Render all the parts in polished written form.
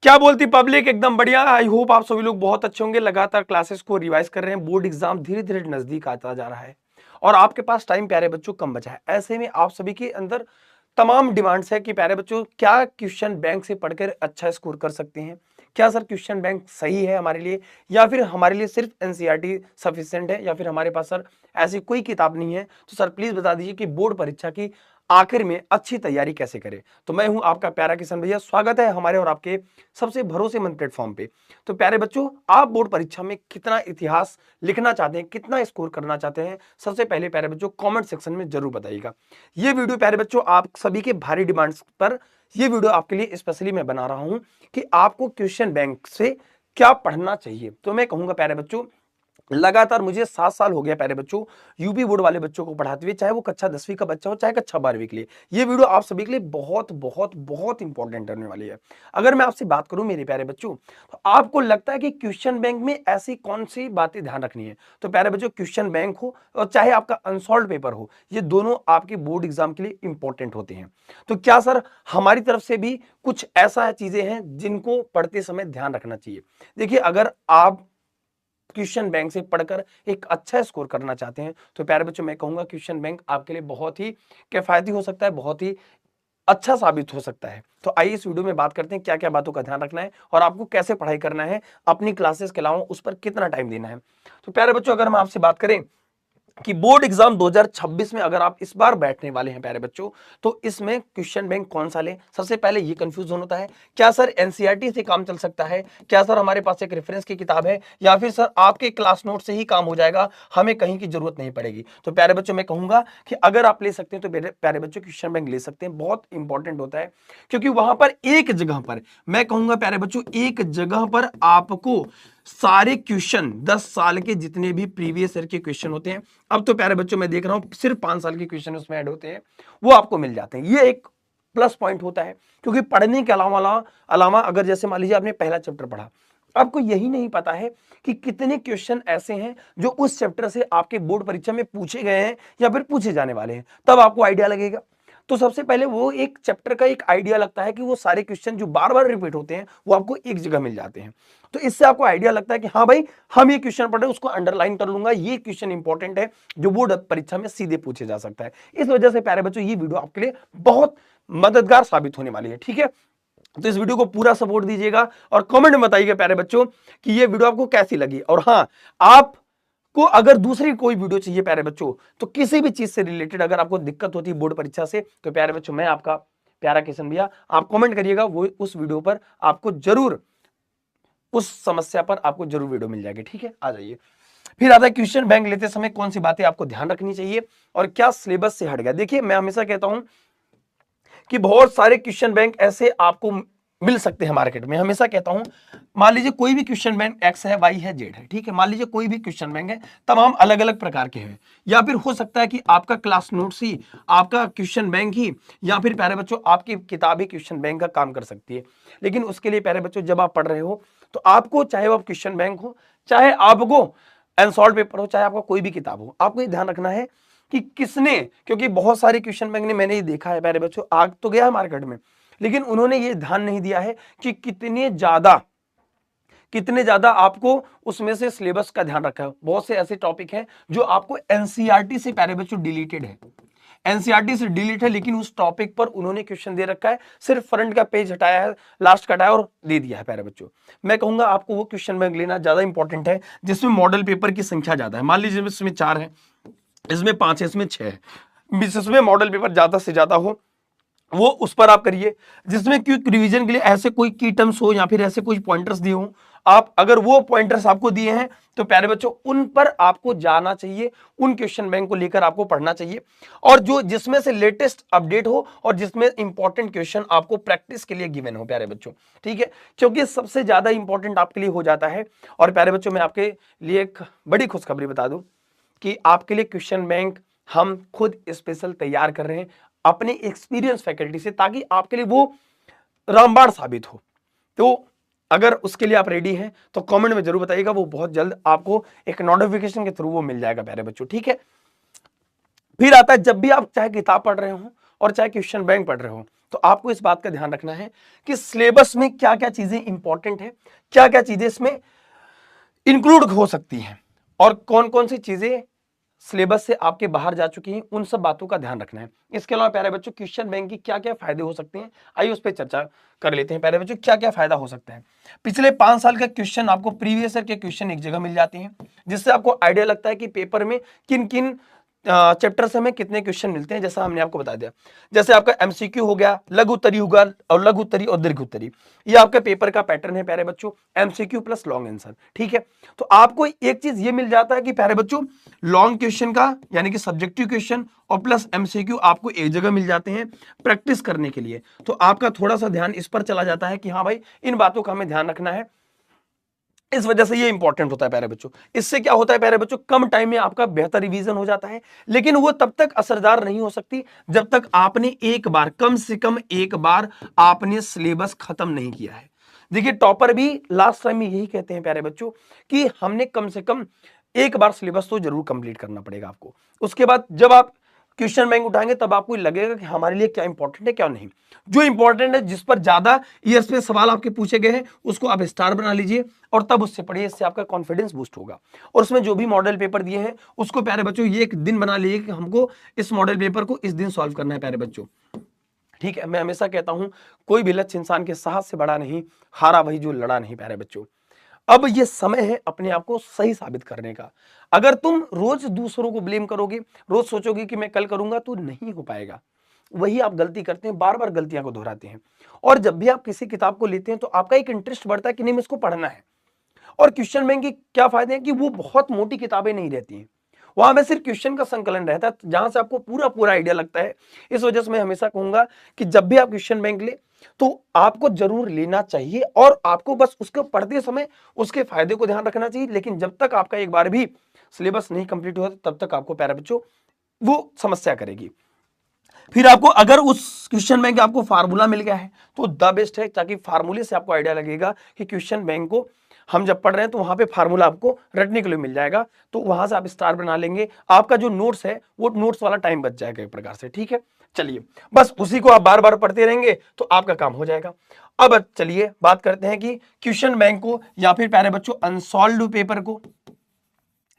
क्या बोलती पब्लिक? एकदम बढ़िया। आई होप आप सभी लोग बहुत अच्छे होंगे। लगातार क्लासेस को रिवाइज कर रहे हैं, बोर्ड एग्जाम धीरे धीरे नजदीक आता जा रहा है और आपके पास टाइम प्यारे बच्चों कम बचा है। ऐसे में आप सभी के अंदर तमाम डिमांड्स है कि प्यारे बच्चों क्या क्वेश्चन बैंक से पढ़कर अच्छा स्कोर कर सकते हैं। क्या सर क्वेश्चन बैंक सही है हमारे लिए, या फिर हमारे लिए सिर्फ एनसीईआरटी सफिशिएंट है, या फिर हमारे पास सर ऐसी कोई किताब नहीं है। तो सर प्लीज बता दीजिए कि बोर्ड परीक्षा की आखिर में अच्छी तैयारी कैसे करें। तो मैं हूं आपका प्यारा किशन भैया, स्वागत है हमारे और आपके सबसे भरोसेमंद प्लेटफॉर्म पे। तो प्यारे बच्चों, आप बोर्ड परीक्षा में कितना इतिहास लिखना चाहते हैं, कितना स्कोर करना चाहते हैं, सबसे पहले प्यारे बच्चों कमेंट सेक्शन में जरूर बताइएगा। ये वीडियो प्यारे बच्चों आप सभी के भारी डिमांड्स पर ये वीडियो आपके लिए स्पेशली मैं बना रहा हूं कि आपको क्वेश्चन बैंक से क्या पढ़ना चाहिए। तो मैं कहूंगा प्यारे बच्चों, लगातार मुझे 7 साल हो गया प्यारे बच्चों यूपी बोर्ड वाले बच्चों को पढ़ाते हुए, चाहे वो कक्षा 10वीं का बच्चा हो चाहे कक्षा 12वीं के लिए। ये वीडियो आप सभी के लिए बहुत बहुत बहुत इंपॉर्टेंट होने वाली है। अगर मैं आपसे बात करूं मेरे प्यारे बच्चों, तो आपको लगता है कि क्वेश्चन बैंक में ऐसी कौन सी बातें ध्यान रखनी है। तो प्यारे बच्चों, क्वेश्चन बैंक हो और चाहे आपका अनसॉल्व पेपर हो, ये दोनों आपके बोर्ड एग्जाम के लिए इंपॉर्टेंट होते हैं। तो क्या सर हमारी तरफ से भी कुछ ऐसा चीजें हैं जिनको पढ़ते समय ध्यान रखना चाहिए? देखिए, अगर आप क्वेश्चन बैंक से पढ़कर एक अच्छा स्कोर करना चाहते हैं, तो प्यारे बच्चों मैं कहूंगा क्वेश्चन बैंक आपके लिए बहुत ही किफायती हो सकता है, बहुत ही अच्छा साबित हो सकता है। तो आइए इस वीडियो में बात करते हैं क्या क्या बातों का ध्यान रखना है और आपको कैसे पढ़ाई करना है, अपनी क्लासेस के अलावा उस पर कितना टाइम देना है। तो प्यारे बच्चों, अगर हम आपसे बात करें कि बोर्ड एग्जाम 2026 में अगर आप इस बार बैठने वाले हैं प्यारे बच्चों, तो इसमें क्वेश्चन बैंक कौन सा लें? सबसे पहले ये कंफ्यूजन होता है, क्या सर एनसीईआरटी से काम चल सकता है, क्या सर हमारे पास एक रेफरेंस की किताब है, या फिर सर आपके क्लास नोट से ही काम हो जाएगा, हमें कहीं की जरूरत नहीं पड़ेगी। तो प्यारे बच्चों मैं कहूंगा कि अगर आप ले सकते हैं तो प्यारे बच्चों क्वेश्चन बैंक ले सकते हैं। बहुत इंपॉर्टेंट होता है क्योंकि वहां पर एक जगह पर, मैं कहूंगा प्यारे बच्चों, एक जगह पर आपको सारे क्वेश्चन 10 साल के जितने भी प्रीवियस ईयर के क्वेश्चन होते हैं, अब तो प्यारे बच्चों मैं देख रहा हूं सिर्फ 5 साल के क्वेश्चन उसमें ऐड होते हैं, वो आपको मिल जाते हैं। ये एक प्लस पॉइंट होता है क्योंकि पढ़ने के अलावा अगर जैसे मान लीजिए आपने पहला चैप्टर पढ़ा, आपको यही नहीं पता है कि कितने क्वेश्चन ऐसे हैं जो उस चैप्टर से आपके बोर्ड परीक्षा में पूछे गए हैं या फिर पूछे जाने वाले हैं, तब आपको आइडिया लगेगा। तो सबसे पहले वो एक चैप्टर का एक आइडिया लगता है कि वो सारे क्वेश्चन जो बार बार रिपीट होते हैं वो आपको एक जगह मिल जाते हैं। तो इससे आपको आइडिया लगता है कि हाँ भाई, हम ये क्वेश्चन पढ़ रहे हैं, उसको अंडरलाइन कर लूंगा, ये क्वेश्चन इंपॉर्टेंट है जो बोर्ड परीक्षा में सीधे पूछे जा सकता है। इस वजह से प्यारे बच्चों ये वीडियो आपके लिए बहुत मददगार साबित होने वाली है। ठीक है, तो इस वीडियो को पूरा सपोर्ट दीजिएगा और कमेंट में बताइएगा प्यारे बच्चों कि ये वीडियो आपको कैसी लगी। और हाँ, आप को अगर दूसरी कोई वीडियो चाहिए प्यारे बच्चों, तो किसी भी चीज से रिलेटेड अगर आपको दिक्कत होती है बोर्ड परीक्षा से, तो प्यारे बच्चों मैं आपका प्यारा किशन भैया, आप कमेंट करिएगा, वो उस वीडियो पर आपको जरूर, उस समस्या पर आपको जरूर वीडियो मिल जाएगी। ठीक है, आ जाइए। फिर आता है क्वेश्चन बैंक लेते समय कौन सी बातें आपको ध्यान रखनी चाहिए और क्या सिलेबस से हट गया। देखिए, मैं हमेशा कहता हूं कि बहुत सारे क्वेश्चन बैंक ऐसे आपको मिल सकते हैं मार्केट में। हमेशा कहता हूं, मान लीजिए कोई भी क्वेश्चन बैंक एक्स है, वाई है, जेड है, ठीक है, मान लीजिए कोई भी क्वेश्चन बैंक है, तमाम अलग अलग प्रकार के हैं, या फिर हो सकता है कि आपका क्लास नोट्स ही आपका क्वेश्चन बैंक ही, या फिर प्यारे बच्चों आपकी किताब ही क्वेश्चन बैंक का काम कर सकती है। लेकिन उसके लिए प्यारे बच्चों जब आप पढ़ रहे हो, तो आपको चाहे वो क्वेश्चन बैंक हो, चाहे आपको अनसॉल्व पेपर हो, चाहे आपका कोई भी किताब हो, आपको ये ध्यान रखना है कि किसने, क्योंकि बहुत सारे क्वेश्चन बैंक ने, मैंने ये देखा है प्यारे बच्चों, आग तो गया है मार्केट में, लेकिन उन्होंने ये ध्यान नहीं दिया है कि कितने ज्यादा आपको उसमें से सिलेबस का ध्यान रखा है। बहुत से ऐसे टॉपिक हैं जो आपको एनसीईआरटी से प्यारे बच्चों डिलीटेड है, एनसीईआरटी से डिलीट है, लेकिन उस टॉपिक पर उन्होंने क्वेश्चन दे रखा है, सिर्फ फ्रंट का पेज हटाया है, लास्ट का हटाया और दे दिया है प्यारे बच्चों। मैं कहूंगा आपको वो क्वेश्चन बैंक लेना ज्यादा इंपॉर्टेंट है जिसमें मॉडल पेपर की संख्या ज्यादा है। मान लीजिए इसमें 4 है, इसमें 5 है, इसमें 6 है, जिसमें मॉडल पेपर ज्यादा से ज्यादा हो वो उस पर आप करिए। जिसमें क्विक रिवीजन के लिए ऐसे कोई की टर्म्स हो या फिर ऐसे कोई पॉइंटर्स दिए हो, आप अगर वो पॉइंटर्स आपको दिए हैं तो प्यारे बच्चों उन पर आपको जाना चाहिए, उन क्वेश्चन बैंक को लेकर आपको पढ़ना चाहिए, और जो जिसमें से लेटेस्ट अपडेट हो और जिसमें इंपॉर्टेंट क्वेश्चन आपको प्रैक्टिस के लिए गिवन हो प्यारे बच्चों। ठीक है, क्योंकि सबसे ज्यादा इंपॉर्टेंट आपके लिए हो जाता है। और प्यारे बच्चों मैं आपके लिए एक बड़ी खुशखबरी बता दूं कि आपके लिए क्वेश्चन बैंक हम खुद स्पेशल तैयार कर रहे हैं अपने एक्सपीरियंस फैकल्टी से, ताकि आपके लिए वो रामबाण साबित हो। तो अगर उसके लिए आप रेडी हैं तो कमेंट में जरूर बताइएगा, वो बहुत जल्द आपको एक नोटिफिकेशन के थ्रू वो मिल जाएगा प्यारे बच्चों। ठीक है, फिर आता है जब भी आप चाहे किताब पढ़ रहे हो और चाहे क्वेश्चन बैंक पढ़ रहे हो, तो आपको इस बात का ध्यान रखना है कि सिलेबस में क्या क्या चीजें इंपॉर्टेंट है, क्या क्या चीजें इसमें इंक्लूड हो सकती हैं और कौन कौन सी चीजें सिलेबस से आपके बाहर जा चुकी हैं, उन सब बातों का ध्यान रखना है। इसके अलावा प्यारे बच्चों क्वेश्चन बैंक की क्या क्या फायदे हो सकते हैं, आइए उस पर चर्चा कर लेते हैं। प्यारे बच्चों क्या क्या फायदा हो सकता है। पिछले 5 साल का क्वेश्चन आपको, प्रीवियस ईयर के क्वेश्चन एक जगह मिल जाते हैं, जिससे आपको आइडिया लगता है कि पेपर में किन किन चैप्टर से हमें कितने क्वेश्चन मिलते हैं। जैसा हमने आपको बता दिया, जैसे आपका एमसीक्यू हो गया, लघु उत्तरी होगा, और लघु उत्तरी और दीर्घ उत्तरी, ये आपके पेपर का पैटर्न है प्यारे बच्चों, एमसीक्यू प्लस लॉन्ग आंसर। ठीक है, तो आपको एक चीज ये मिल जाता है कि प्यारे बच्चों लॉन्ग क्वेश्चन का यानी कि सब्जेक्टिव क्वेश्चन और प्लस एमसीक्यू आपको एक जगह मिल जाते हैं प्रैक्टिस करने के लिए। तो आपका थोड़ा सा ध्यान इस पर चला जाता है कि हाँ भाई इन बातों का हमें ध्यान रखना है, इस वजह से ये इंपॉर्टेंट होता है प्यारे बच्चों। इससे क्या होता है प्यारे बच्चों, कम टाइम में आपका बेहतर रिवीजन हो जाता है, लेकिन वो तब तक असरदार नहीं हो सकती जब तक आपने एक बार, कम से कम एक बार आपने सिलेबस खत्म नहीं किया है। देखिए टॉपर भी लास्ट टाइम में यही कहते हैं प्यारे बच्चों कि हमने कम से कम एक बार सिलेबस तो जरूर कंप्लीट करना पड़ेगा आपको। उसके बाद जब आप क्वेश्चन बैंक उठाएंगे तब आपको लगेगा कि हमारे लिए क्या इंपॉर्टेंट है क्या नहीं। जो इंपॉर्टेंट है, जिस पर ज्यादा ईयर्स पे सवाल आपके पूछे गए हैं, उसको आप स्टार बना लीजिए और तब उससे पढ़िए, इससे आपका कॉन्फिडेंस बूस्ट होगा। और उसमें जो भी मॉडल पेपर दिए हैं उसको प्यारे बच्चों ये एक दिन बना लीजिए कि हमको इस मॉडल पेपर को इस दिन सॉल्व करना है प्यारे बच्चों। ठीक है, मैं हमेशा कहता हूं कोई भी लक्ष्य इंसान के साहस से बड़ा नहीं, हारा वही जो लड़ा नहीं प्यारे बच्चों। अब ये समय है अपने आप को सही साबित करने का। अगर तुम रोज दूसरों को ब्लेम करोगे, रोज सोचोगे कि मैं कल करूंगा, तो नहीं हो पाएगा। वही आप गलती करते हैं, बार बार गलतियां को दोहराते हैं। और जब भी आप किसी किताब को लेते हैं तो आपका एक इंटरेस्ट बढ़ता है कि नहीं, मैं इसको पढ़ना है। और क्वेश्चन बैंक के क्या फायदे हैं कि वो बहुत मोटी किताबें नहीं रहती हैं, वहां में सिर्फ क्वेश्चन का संकलन रहता है, जहां से आपको पूरा पूरा आइडिया लगता है। इस वजह से मैं हमेशा कहूंगा कि जब भी आप क्वेश्चन बैंक ले तो आपको जरूर लेना चाहिए और आपको बस उसको पढ़ते समय उसके फायदे को ध्यान रखना चाहिए। लेकिन जब तक आपका एक बार भी सिलेबस नहीं कंप्लीट हुआ तब तक आपको प्यारे बच्चों वो समस्या करेगी। फिर आपको अगर उस क्वेश्चन बैंक आपको फार्मूला मिल गया है तो द बेस्ट है, ताकि फार्मूले से आपको आइडिया लगेगा कि क्वेश्चन बैंक को हम जब पढ़ रहे हैं तो वहां पे फार्मूला आपको रटने के लिए मिल जाएगा, तो वहां से आप स्टार बना लेंगे। आपका जो नोट्स है वो नोट्स वाला टाइम बच जाएगा एक प्रकार से। ठीक है, चलिए बस उसी को आप बार बार पढ़ते रहेंगे तो आपका काम हो जाएगा। अब चलिए बात करते हैं कि क्वेश्चन बैंक को या फिर प्यारे बच्चों अनसॉल्व्ड पेपर को,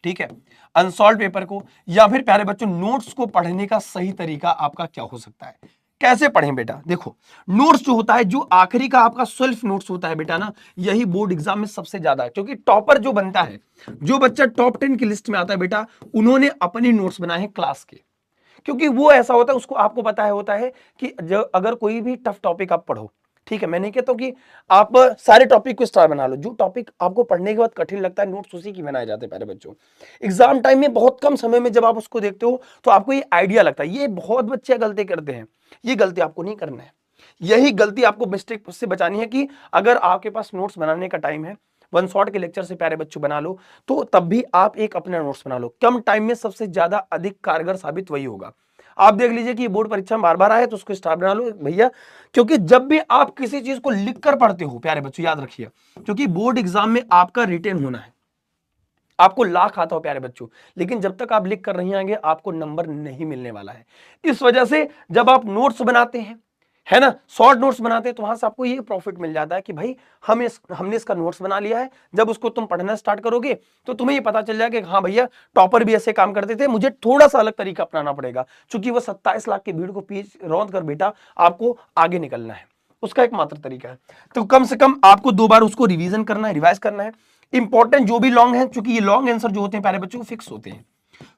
ठीक है, अनसॉल्व पेपर को या फिर प्यारे बच्चों नोट्स को पढ़ने का सही तरीका आपका क्या हो सकता है, कैसे पढ़ें बेटा। देखो नोट्स जो होता है, जो आखिरी का आपका सेल्फ नोट्स होता है बेटा ना, यही बोर्ड एग्जाम में सबसे ज्यादा है। क्योंकि टॉपर जो बनता है, जो बच्चा टॉप 10 की लिस्ट में आता है बेटा, उन्होंने अपने नोट्स बनाए हैं क्लास के। क्योंकि वो ऐसा होता है, उसको आपको पता है होता है कि अगर कोई भी टफ टॉपिक आप पढ़ो, ठीक है, मैं नहीं कहता हूं कि आप सारे टॉपिक को स्टार बना लो, जो टॉपिक आपको पढ़ने के बाद कठिन लगता है नोट्स उसी की बनाए जाते हैं प्यारे बच्चों। एग्जाम टाइम में बहुत कम समय में जब आप उसको देखते हो तो आपको ये आइडिया लगता है। ये बहुत बच्चे गलती करते हैं, ये गलती आपको नहीं करना है। यही गलती आपको मिस्टेक से बचानी है कि अगर आपके पास नोट्स बनाने का टाइम है, वन शॉट के लेक्चर से प्यारे बच्चों बना लो, तो तब भी आप एक अपना नोट्स बना लो। कम टाइम में सबसे ज्यादा अधिक कारगर साबित वही होगा। आप देख लीजिए कि बोर्ड परीक्षा बार बार आए तो उसको स्टार बना लो भैया। क्योंकि जब भी आप किसी चीज को लिख कर पढ़ते हो प्यारे बच्चों, याद रखिए, क्योंकि बोर्ड एग्जाम में आपका रिटेन होना है, आपको लाख आता हो प्यारे बच्चों, लेकिन जब तक आप लिख कर नहीं आएंगे आपको नंबर नहीं मिलने वाला है। इस वजह से जब आप नोट्स बनाते हैं, है ना, शॉर्ट नोट्स बनाते हैं, तो वहां से आपको ये प्रॉफिट मिल जाता है कि भाई हमने इसका नोट्स बना लिया है। जब उसको तुम पढ़ना स्टार्ट करोगे तो तुम्हें ये पता चल जाएगा कि हाँ भैया टॉपर भी ऐसे काम करते थे, मुझे थोड़ा सा अलग तरीका अपनाना पड़ेगा, क्योंकि वो 27 लाख की भीड़ को पीछ रौंद कर बेटा आपको आगे निकलना है, उसका एक मात्र तरीका है। तो कम से कम आपको 2 बार उसको रिवीजन करना है, रिवाइज करना है। इंपॉर्टेंट जो भी लॉन्ग है, क्योंकि ये लॉन्ग आंसर जो होते हैं प्यारे बच्चों फिक्स होते हैं,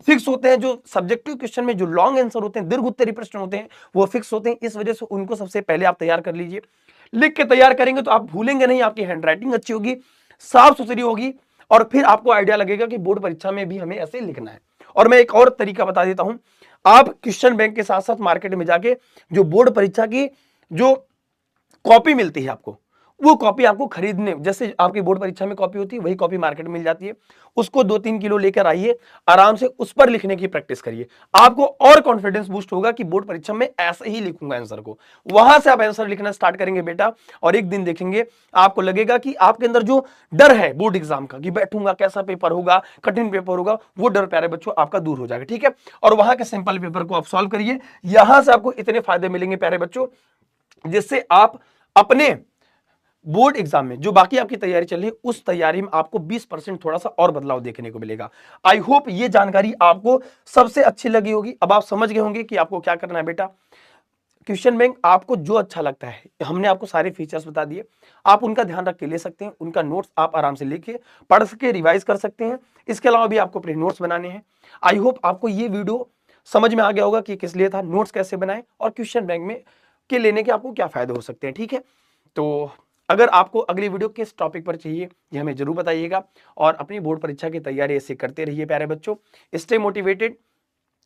फिक्स होते हैं। जो सब्जेक्टिव क्वेश्चन में जो लॉन्ग आंसर होते हैं, दीर्घ उत्तरीय प्रश्न होते हैं, वो फिक्स होते हैं। इस वजह से उनको सबसे पहले आप तैयार कर लीजिए। लिख के तैयार करेंगे तो आप भूलेंगे नहीं, आपकी हैंडराइटिंग अच्छी होगी, साफ सुथरी होगी, और फिर आपको आइडिया लगेगा कि बोर्ड परीक्षा में भी हमें ऐसे लिखना है। और मैं एक और तरीका बता देता हूं, आप क्वेश्चन बैंक के साथ साथ मार्केट में जाके जो बोर्ड परीक्षा की जो कॉपी मिलती है आपको, वो कॉपी आपको खरीदने, जैसे आपकी बोर्ड परीक्षा में कॉपी होती है वही कॉपी मार्केट में मिल जाती है, उसको 2-3 किलो लेकर आइए, आराम से उस पर लिखने की प्रैक्टिस करिए। आपको और कॉन्फिडेंस बूस्ट होगा कि बोर्ड परीक्षा में ऐसे ही लिखूंगा आंसर को। वहां से आप आंसर लिखना स्टार्ट करेंगे बेटा, और एक दिन देखेंगे आपको लगेगा कि आपके अंदर जो डर है बोर्ड एग्जाम का कि बैठूंगा कैसा पेपर होगा, कठिन पेपर होगा, वो डर प्यारे बच्चों आपका दूर हो जाएगा। ठीक है, और वहां के सिंपल पेपर को आप सॉल्व करिए, यहां से आपको इतने फायदे मिलेंगे प्यारे बच्चों जिससे आप अपने बोर्ड एग्जाम में जो बाकी आपकी तैयारी चल रही है उस तैयारी में आपको 20% थोड़ा सा और बदलाव देखने को मिलेगा। आई होप ये जानकारी आपको सबसे अच्छी लगी होगी। अब आप समझ गए होंगे कि आपको क्या करना है बेटा। क्वेश्चन बैंक आपको जो अच्छा लगता है, हमने आपको सारे फीचर्स बता दिए, आप उनका ध्यान रख के ले सकते हैं। उनका नोट्स आप आराम से लेके पढ़ सके, रिवाइज कर सकते हैं। इसके अलावा भी आपको अपने नोट्स बनाने हैं। आई होप आपको ये वीडियो समझ में आ गया होगा कि किस लिए था, नोट्स कैसे बनाएं और क्वेश्चन बैंक में के लेने के आपको क्या फायदे हो सकते हैं। ठीक है, तो अगर आपको अगली वीडियो किस टॉपिक पर चाहिए ये हमें जरूर बताइएगा और अपनी बोर्ड परीक्षा की तैयारी ऐसे करते रहिए प्यारे बच्चों। Stay motivated.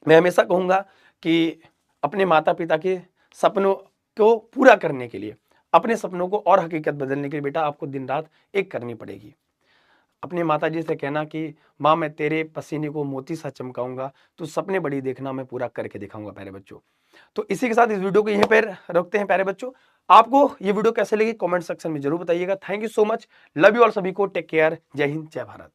मैं हमेशा कहूंगा कि अपने माता पिता के सपनों को पूरा करने के लिए, अपने सपनों को और हकीकत बदलने के लिए बेटा आपको दिन रात एक करनी पड़ेगी। अपने माता जी से कहना कि माँ मैं तेरे पसीने को मोती सा चमकाऊंगा, तू सपने बड़ी देखना, मैं पूरा करके दिखाऊंगा प्यारे बच्चों। तो इसी के साथ इस वीडियो को यहीं पर रखते हैं प्यारे बच्चों। आपको ये वीडियो कैसे लगी कमेंट सेक्शन में जरूर बताइएगा। Thank you so much, love you all सभी को, टेक केयर, जय हिंद जय भारत।